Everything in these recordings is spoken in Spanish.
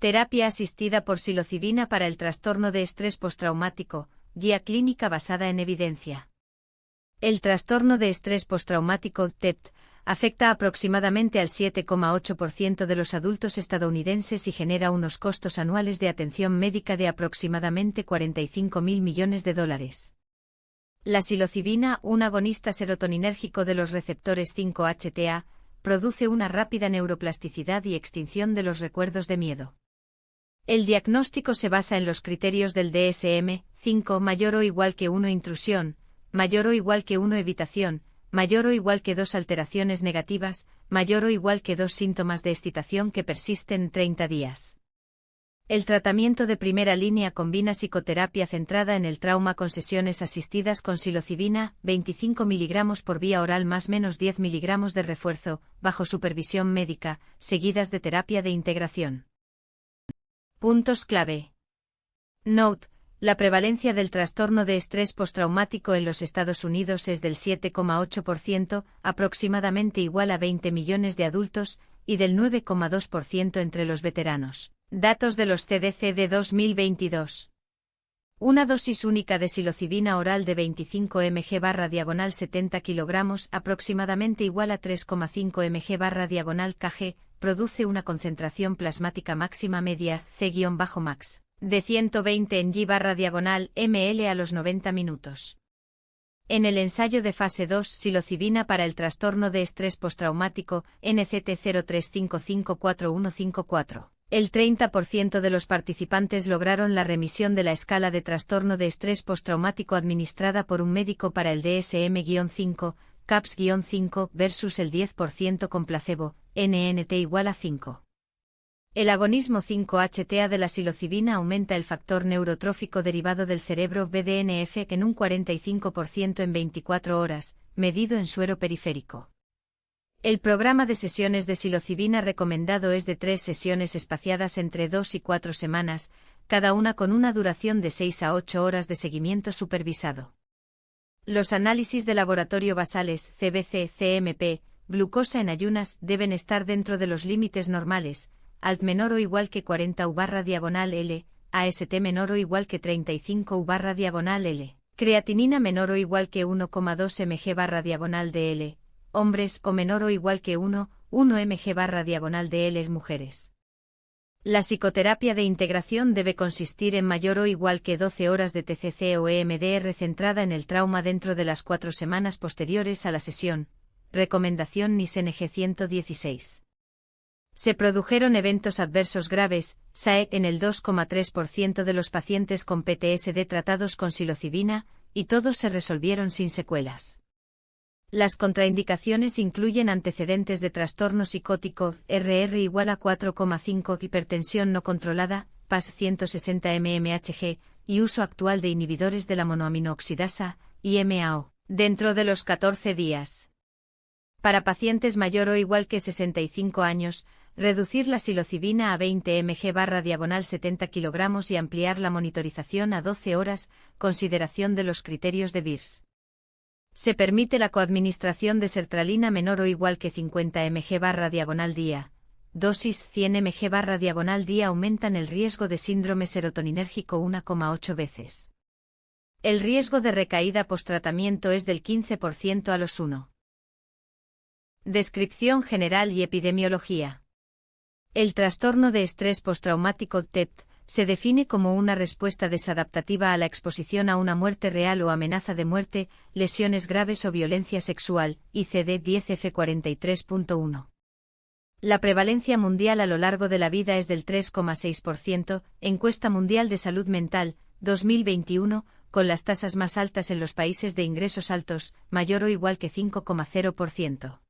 Terapia asistida por psilocibina para el trastorno de estrés postraumático, guía clínica basada en evidencia. El trastorno de estrés postraumático, TEPT, afecta aproximadamente al 7,8% de los adultos estadounidenses y genera unos costos anuales de atención médica de aproximadamente $45.000 millones. La psilocibina, un agonista serotoninérgico de los receptores 5-HTA, produce una rápida neuroplasticidad y extinción de los recuerdos de miedo. El diagnóstico se basa en los criterios del DSM-5 mayor o igual que 1 intrusión, mayor o igual que 1 evitación, mayor o igual que 2 alteraciones negativas, mayor o igual que 2 síntomas de excitación que persisten 30 días. El tratamiento de primera línea combina psicoterapia centrada en el trauma con sesiones asistidas con psilocibina, 25 mg por vía oral más menos 10 mg de refuerzo, bajo supervisión médica, seguidas de terapia de integración. Puntos clave. Note: la prevalencia del trastorno de estrés postraumático en los Estados Unidos es del 7,8%, aproximadamente igual a 20 millones de adultos, y del 9,2% entre los veteranos. Datos de los CDC de 2022. Una dosis única de psilocibina oral de 25 mg/70 kg, aproximadamente igual a 3,5 mg/kg, produce una concentración plasmática máxima media, C-max, de 120 ng/ml a los 90 minutos. En el ensayo de fase 2 psilocibina para el trastorno de estrés postraumático, NCT03554154, el 30% de los participantes lograron la remisión de la escala de trastorno de estrés postraumático administrada por un médico para el DSM-5, CAPS-5 versus el 10% con placebo, NNT igual a 5. El agonismo 5-HTA de la psilocibina aumenta el factor neurotrófico derivado del cerebro BDNF en un 45% en 24 horas, medido en suero periférico. El programa de sesiones de psilocibina recomendado es de 3 sesiones espaciadas entre 2 y 4 semanas, cada una con una duración de 6 a 8 horas de seguimiento supervisado. Los análisis de laboratorio basales, CBC-CMP, glucosa en ayunas, deben estar dentro de los límites normales, ALT menor o igual que 40 U/L, AST menor o igual que 35 U/L, creatinina menor o igual que 1,2 mg/DL, hombres o menor o igual que 1 mg/DL mujeres. La psicoterapia de integración debe consistir en mayor o igual que 12 horas de TCC o EMDR centrada en el trauma dentro de las 4 semanas posteriores a la sesión. Recomendación NIS-NG 116. Se produjeron eventos adversos graves, SAE, en el 2,3% de los pacientes con PTSD tratados con psilocibina, y todos se resolvieron sin secuelas. Las contraindicaciones incluyen antecedentes de trastorno psicótico, RR igual a 4,5, hipertensión no controlada, PAS 160 mmHg, y uso actual de inhibidores de la monoaminooxidasa, IMAO, dentro de los 14 días. Para pacientes mayor o igual que 65 años, reducir la psilocibina a 20 mg/70 kg y ampliar la monitorización a 12 horas, consideración de los criterios de Beers. Se permite la coadministración de sertralina menor o igual que 50 mg/día. Dosis 100 mg/día aumentan el riesgo de síndrome serotoninérgico 1,8 veces. El riesgo de recaída posttratamiento es del 15% a los 1. Descripción general y epidemiología. El trastorno de estrés postraumático TEPT se define como una respuesta desadaptativa a la exposición a una muerte real o amenaza de muerte, lesiones graves o violencia sexual, ICD-10F43.1. La prevalencia mundial a lo largo de la vida es del 3,6%, Encuesta Mundial de Salud Mental, 2021, con las tasas más altas en los países de ingresos altos, mayor o igual que 5,0%.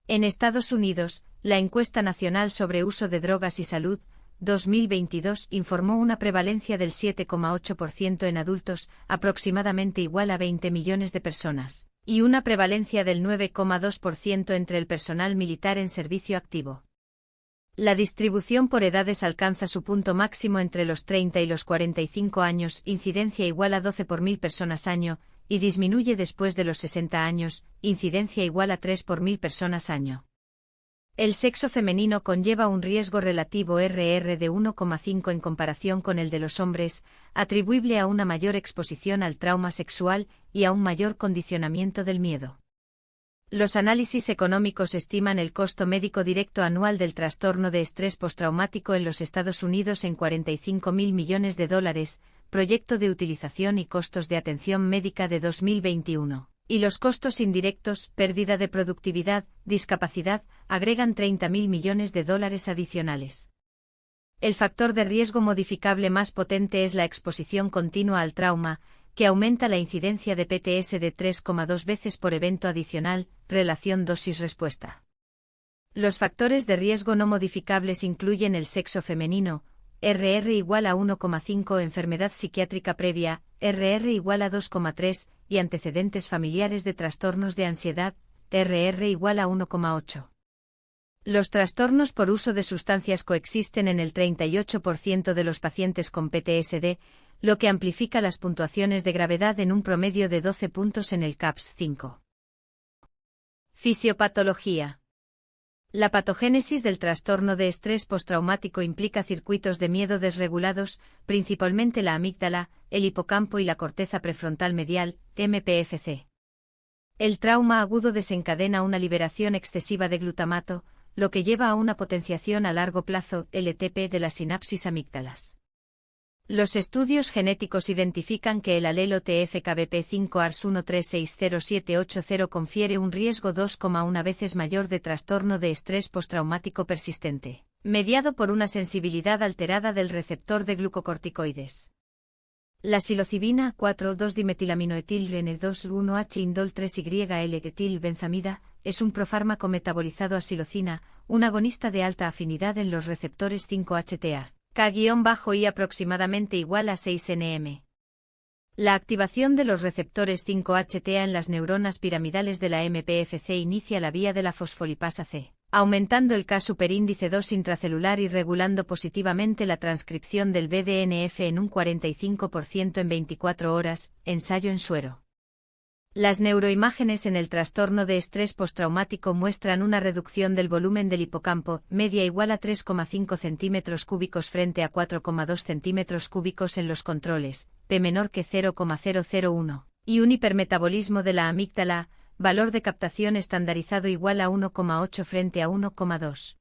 En Estados Unidos, la Encuesta Nacional sobre Uso de Drogas y Salud, 2022, informó una prevalencia del 7,8% en adultos, aproximadamente igual a 20 millones de personas, y una prevalencia del 9,2% entre el personal militar en servicio activo. La distribución por edades alcanza su punto máximo entre los 30 y los 45 años, incidencia igual a 12 por 1000 personas año, y disminuye después de los 60 años, incidencia igual a 3 por 1000 personas año. El sexo femenino conlleva un riesgo relativo RR de 1,5 en comparación con el de los hombres, atribuible a una mayor exposición al trauma sexual y a un mayor condicionamiento del miedo. Los análisis económicos estiman el costo médico directo anual del trastorno de estrés postraumático en los Estados Unidos en $45.000 millones, proyecto de utilización y costos de atención médica de 2021. Y los costos indirectos, pérdida de productividad, discapacidad, agregan $30.000 millones adicionales. El factor de riesgo modificable más potente es la exposición continua al trauma, que aumenta la incidencia de PTSD 3,2 veces por evento adicional, relación dosis-respuesta. Los factores de riesgo no modificables incluyen el sexo femenino, RR igual a 1,5, enfermedad psiquiátrica previa, RR igual a 2,3, y antecedentes familiares de trastornos de ansiedad, RR igual a 1,8. Los trastornos por uso de sustancias coexisten en el 38% de los pacientes con PTSD, lo que amplifica las puntuaciones de gravedad en un promedio de 12 puntos en el CAPS-5. Fisiopatología. La patogénesis del trastorno de estrés postraumático implica circuitos de miedo desregulados, principalmente la amígdala, el hipocampo y la corteza prefrontal medial, MPFC. El trauma agudo desencadena una liberación excesiva de glutamato, lo que lleva a una potenciación a largo plazo, LTP, de las sinapsis amígdalas. Los estudios genéticos identifican que el alelo TFKBP5-ARS13607880 confiere un riesgo 2,1 veces mayor de trastorno de estrés postraumático persistente, mediado por una sensibilidad alterada del receptor de glucocorticoides. La psilocibina 4,2-dimetilaminoetil-Rene2,1-H-indol-3-YL-etilbenzamida es un profármaco metabolizado a psilocina, un agonista de alta afinidad en los receptores 5-HTA. K-y aproximadamente igual a 6 nm. La activación de los receptores 5-HTA en las neuronas piramidales de la MPFC inicia la vía de la fosfolipasa C, aumentando el K superíndice 2 intracelular y regulando positivamente la transcripción del BDNF en un 45% en 24 horas, ensayo en suero. Las neuroimágenes en el trastorno de estrés postraumático muestran una reducción del volumen del hipocampo, media igual a 3,5 centímetros cúbicos frente a 4,2 centímetros cúbicos en los controles, P menor que 0,001, y un hipermetabolismo de la amígdala, valor de captación estandarizado igual a 1,8 frente a 1,2.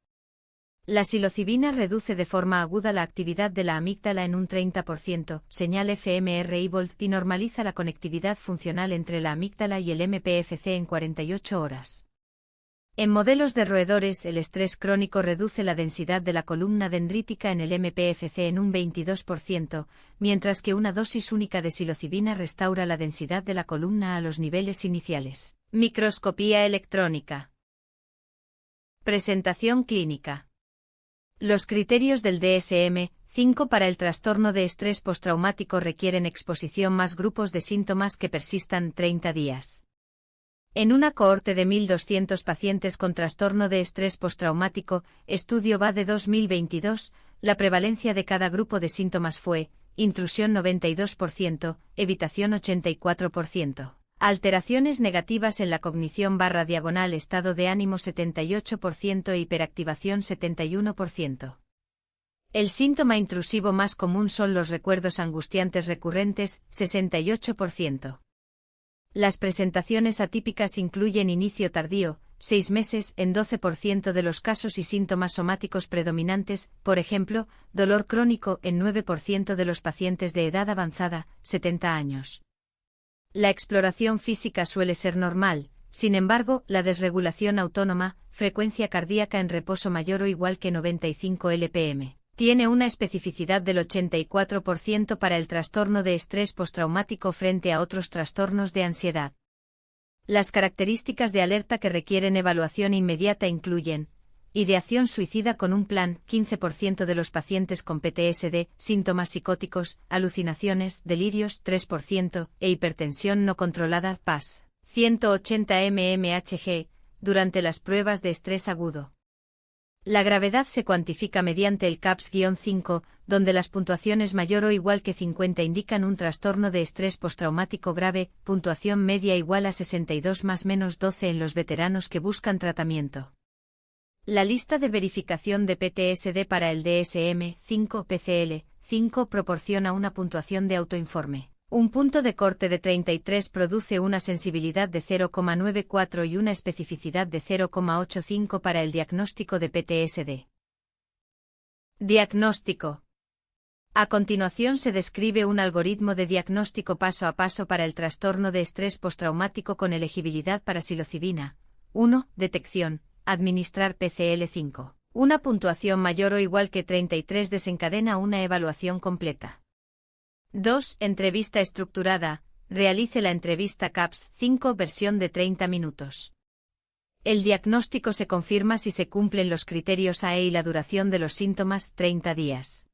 La psilocibina reduce de forma aguda la actividad de la amígdala en un 30%, señal fMRI-Volt, y normaliza la conectividad funcional entre la amígdala y el MPFC en 48 horas. En modelos de roedores, el estrés crónico reduce la densidad de la columna dendrítica en el MPFC en un 22%, mientras que una dosis única de psilocibina restaura la densidad de la columna a los niveles iniciales. Microscopía electrónica. Presentación clínica. Los criterios del DSM-5 para el trastorno de estrés postraumático requieren exposición más grupos de síntomas que persistan 30 días. En una cohorte de 1.200 pacientes con trastorno de estrés postraumático, estudio VA de 2022, la prevalencia de cada grupo de síntomas fue: intrusión 92%, evitación 84%. Alteraciones negativas en la cognición / estado de ánimo 78% e hiperactivación 71%. El síntoma intrusivo más común son los recuerdos angustiantes recurrentes, 68%. Las presentaciones atípicas incluyen inicio tardío, 6 meses, en 12% de los casos y síntomas somáticos predominantes, por ejemplo, dolor crónico en 9% de los pacientes de edad avanzada, 70 años. La exploración física suele ser normal, sin embargo, la desregulación autónoma, frecuencia cardíaca en reposo mayor o igual que 95 lpm, tiene una especificidad del 84% para el trastorno de estrés postraumático frente a otros trastornos de ansiedad. Las características de alerta que requieren evaluación inmediata incluyen: ideación suicida con un plan, 15% de los pacientes con PTSD, síntomas psicóticos, alucinaciones, delirios, 3%, e hipertensión no controlada, PAS, 180 mmHg, durante las pruebas de estrés agudo. La gravedad se cuantifica mediante el CAPS-5, donde las puntuaciones mayor o igual que 50 indican un trastorno de estrés postraumático grave, puntuación media igual a 62 más menos 12 en los veteranos que buscan tratamiento. La lista de verificación de PTSD para el DSM-5 PCL-5 proporciona una puntuación de autoinforme. Un punto de corte de 33 produce una sensibilidad de 0,94 y una especificidad de 0,85 para el diagnóstico de PTSD. Diagnóstico. A continuación se describe un algoritmo de diagnóstico paso a paso para el trastorno de estrés postraumático con elegibilidad para psilocibina. 1. Detección. Administrar PCL-5. Una puntuación mayor o igual que 33 desencadena una evaluación completa. 2. Entrevista estructurada. Realice la entrevista CAPS-5 versión de 30 minutos. El diagnóstico se confirma si se cumplen los criterios AE y la duración de los síntomas 30 días.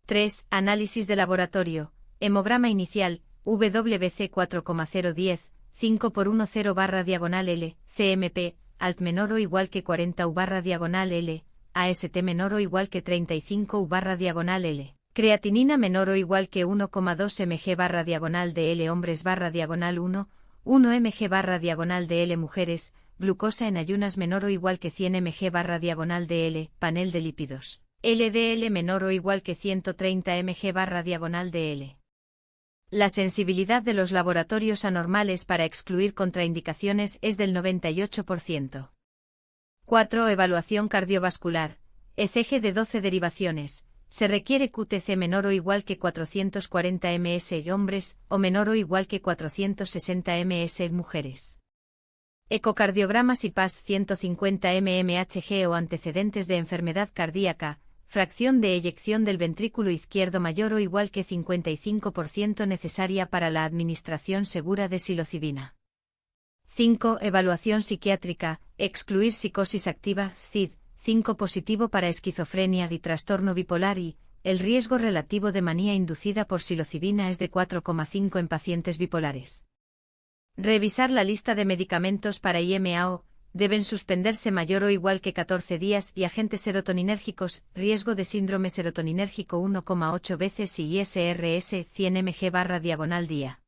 3. Análisis de laboratorio. Hemograma inicial, WC 4,010, 5x10/L, CMP, alt menor o igual que 40U/L, AST menor o igual que 35U/L, creatinina menor o igual que 1,2 mg/DL hombres/1, 1 mg/DL mujeres, glucosa en ayunas menor o igual que 100 mg/DL, panel de lípidos, LDL menor o igual que 130 mg/DL. La sensibilidad de los laboratorios anormales para excluir contraindicaciones es del 98%. 4. Evaluación cardiovascular. ECG de 12 derivaciones. Se requiere QTc menor o igual que 440 ms hombres, o menor o igual que 460 ms mujeres. Ecocardiogramas y PAS 150 mmHg o antecedentes de enfermedad cardíaca. Fracción de eyección del ventrículo izquierdo mayor o igual que 55% necesaria para la administración segura de psilocibina. 5. Evaluación psiquiátrica. Excluir psicosis activa, SCID, 5 positivo para esquizofrenia y trastorno bipolar y, el riesgo relativo de manía inducida por psilocibina es de 4,5 en pacientes bipolares. Revisar la lista de medicamentos para IMAO. Deben suspenderse mayor o igual que 14 días y agentes serotoninérgicos, riesgo de síndrome serotoninérgico 1,8 veces y ISRS 100 mg/día.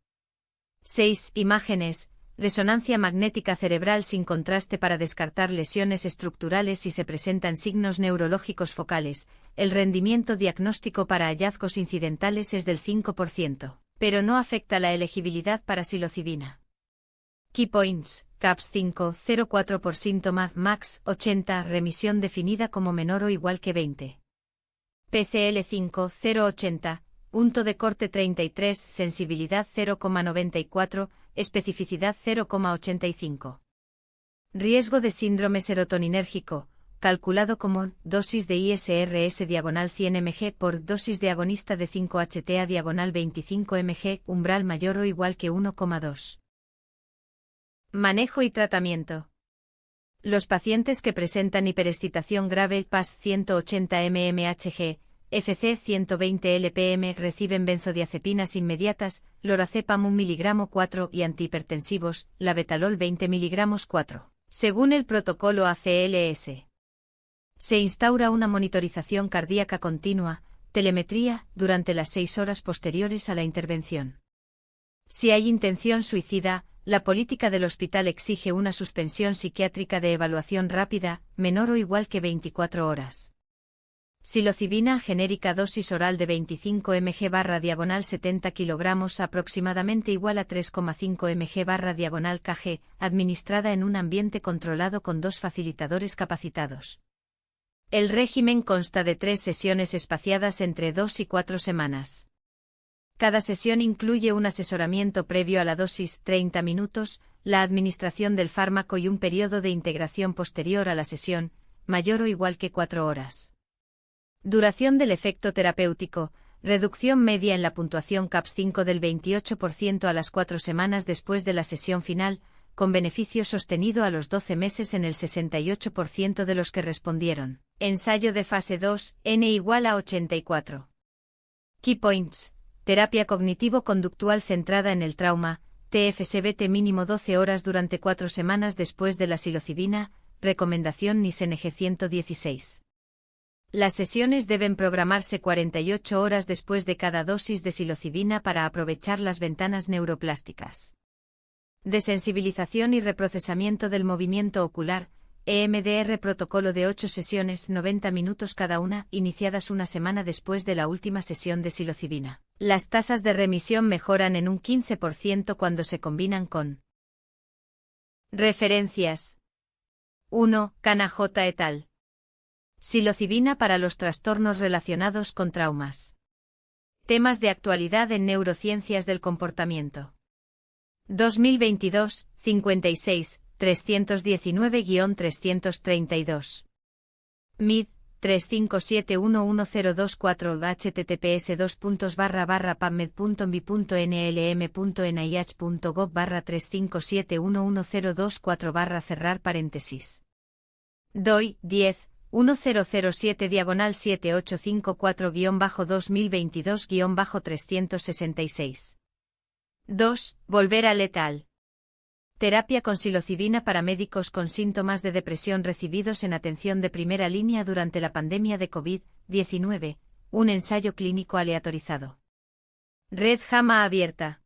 6. Imágenes. Resonancia magnética cerebral sin contraste para descartar lesiones estructurales si se presentan signos neurológicos focales. El rendimiento diagnóstico para hallazgos incidentales es del 5%, pero no afecta la elegibilidad para psilocibina. Key Points, CAPS-5, 0,4 por síntoma, max, 80, remisión definida como menor o igual que 20. PCL-5, 0,80, punto de corte 33, sensibilidad 0,94, especificidad 0,85. Riesgo de síndrome serotoninérgico, calculado como dosis de ISRS diagonal 100 mg por dosis de agonista de 5-HTA diagonal 25 mg, umbral mayor o igual que 1,2. Manejo y tratamiento. Los pacientes que presentan hiperexcitación grave PAS 180 mmHg, FC 120 LPM reciben benzodiazepinas inmediatas, lorazepam 1 mg 4 y antihipertensivos, labetalol 20 mg 4, según el protocolo ACLS. Se instaura una monitorización cardíaca continua, telemetría, durante las 6 horas posteriores a la intervención. Si hay intención suicida, la política del hospital exige una suspensión psiquiátrica de evaluación rápida, menor o igual que 24 horas. Psilocibina genérica dosis oral de 25 mg/diagonal 70 kg aproximadamente igual a 3,5 mg/diagonal kg, administrada en un ambiente controlado con 2 facilitadores capacitados. El régimen consta de 3 sesiones espaciadas entre 2 y 4 semanas. Cada sesión incluye un asesoramiento previo a la dosis, 30 minutos, la administración del fármaco y un periodo de integración posterior a la sesión, mayor o igual que 4 horas. Duración del efecto terapéutico, reducción media en la puntuación CAPS-5 del 28% a las 4 semanas después de la sesión final, con beneficio sostenido a los 12 meses en el 68% de los que respondieron. Ensayo de fase 2, N igual a 84. Key Points. Terapia cognitivo-conductual centrada en el trauma, TFSBT mínimo 12 horas durante 4 semanas después de la psilocibina, recomendación NIS-NG 116. Las sesiones deben programarse 48 horas después de cada dosis de psilocibina para aprovechar las ventanas neuroplásticas. Desensibilización y reprocesamiento del movimiento ocular, EMDR protocolo de 8 sesiones 90 minutos cada una, iniciadas una semana después de la última sesión de psilocibina. Las tasas de remisión mejoran en un 15% cuando se combinan con referencias. 1. Khanna J. et al. Psilocibina para los trastornos relacionados con traumas. Temas de actualidad en neurociencias del comportamiento. 2022, 56, 319-332. MID, 357110224 https://pubmed.bipun.nih.gov/357110224 cerrar paréntesis. DOI, 10-10074-7854-2022-366. 2. Volver a letal. Terapia con psilocibina para médicos con síntomas de depresión recibidos en atención de primera línea durante la pandemia de COVID-19, un ensayo clínico aleatorizado. Red JAMA abierta.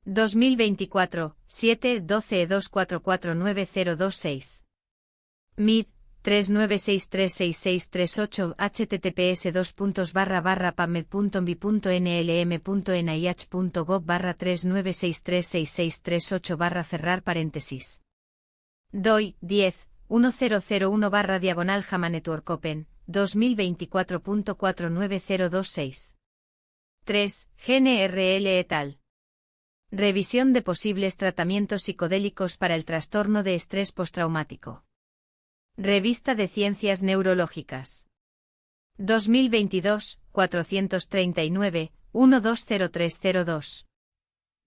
2024, 7-12-2449-026. MID, 39636638 https://pubmed.bipun.nih.gov/39636638 cerrar paréntesis. DOI, 10-1001/JAMA Network Open, 2024.49026. 3. GNRL et al. Revisión de posibles tratamientos psicodélicos para el trastorno de estrés postraumático. Revista de Ciencias Neurológicas. 2022, 439, 120302.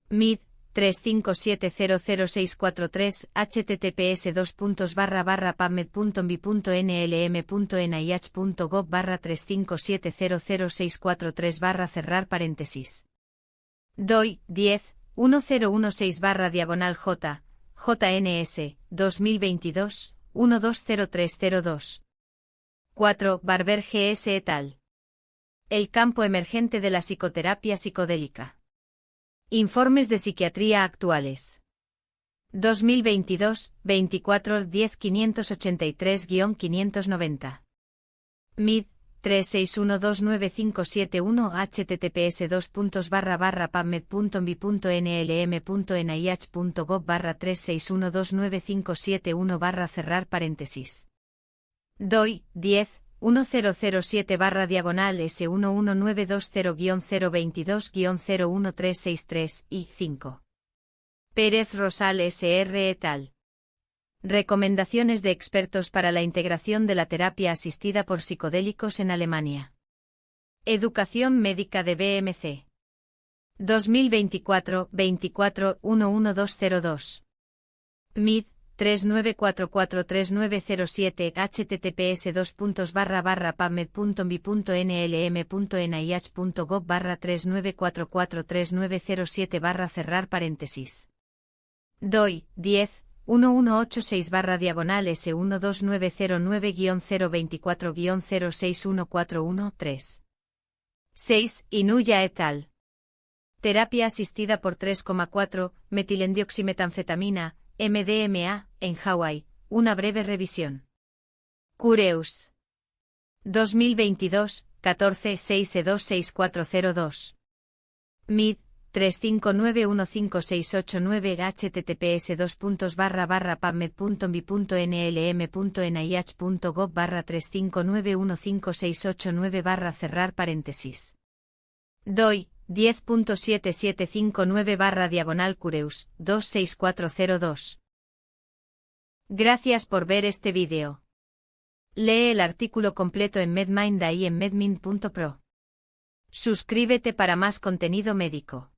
MID, 357000643 https://pubmed.bipun.nih.gov/357000643 cerrar paréntesis. DOI, 10-10116/J, JNS, 2022, 120302. 4. Barber GS et al. El campo emergente de la psicoterapia psicodélica. Informes de psiquiatría actuales. 2022, 24-10-583-590. MID, 361295771 https://pubmed.bipun.nih.gov/361295771 cerrar paréntesis. DOI, 10-10007-S11920-022-01363 y 5. Pérez Rosal S.R. et al. Recomendaciones de expertos para la integración de la terapia asistida por psicodélicos en Alemania. Educación médica de BMC. 2024, 24-11202. MID, 39443907 https://pubmed.bipun.nih.gov/394439007 cerrar paréntesis. DOI, 10-11869-S12909-024-06141-3. 6. Inuya et al. Terapia asistida por 3,4 metilendioximetanfetamina, MDMA, en Hawái, una breve revisión. Cureus. 2022, 14-6-E26402. MID, 359156889 https://pubmed.bipun.nih.gov/359156889 cerrar paréntesis. DOI, 10.7759/Cureus, 26402. Gracias por ver este vídeo. Lee el artículo completo en MedMinda y en medmind.pro. Suscríbete para más contenido médico.